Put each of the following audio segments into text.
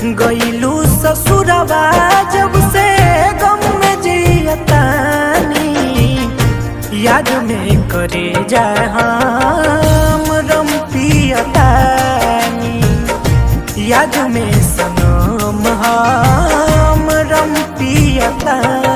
गईलू ससुरवा जब से गम में जियतानी, याद में करे जाए हम रम पियतानी, याद में सनम हम रम पियतानी।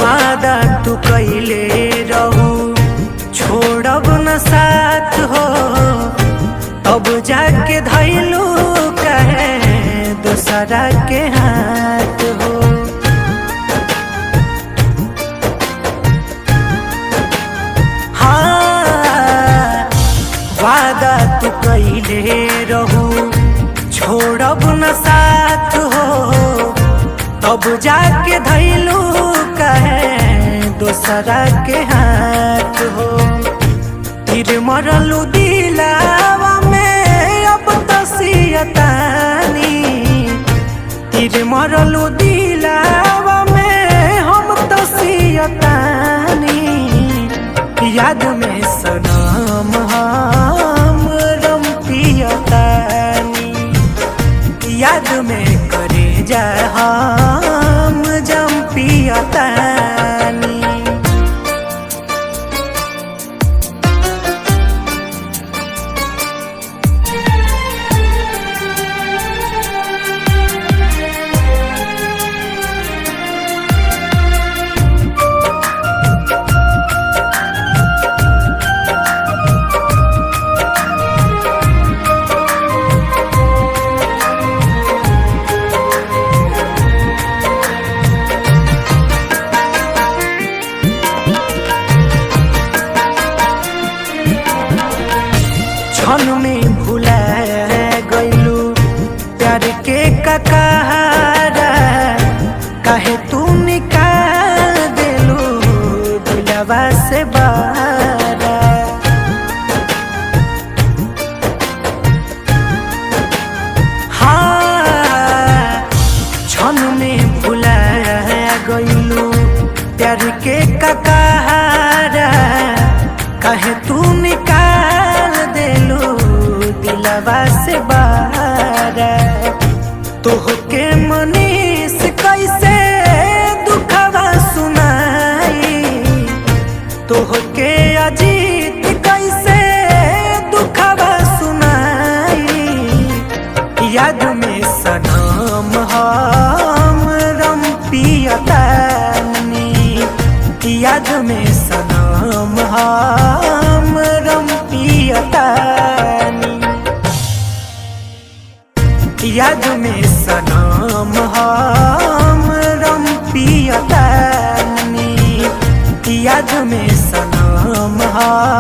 वादा तू कैले रहू छोड़ब न साथ हो, अब जाके धैलू कहे दूसरा के हाथ हो। हाँ, वादा तू कैले रहू छोड़ब न साथ हो, अब जाके धैलू कहे दूसरा के हाथ हो। फिर मरलू दिलावा में अब तसियतानी, फिर मरलू दिलावा में हम तसियतानी, याद में सनम हम रम पियतानी, याद में करे जाए हम जम पियतानी। क्षण में भुला गईलू प्यार के ककारा, काहे तू निकाल देलू दिलवा से बारा। हाँ, क्षण में भुला गईलू प्यार के ककारा, काहे तू निकाल देलू दिलवा से बारा। तोहके मनीष कैसे दुखवा सुनाई, तोहके अजीत कैसे दुखवा सुनाई, याद में सनम हम रम पियतानी, याद में सनम हम रम पियतानी, याद में सनम हम रम पियतानी, याद में सनम हम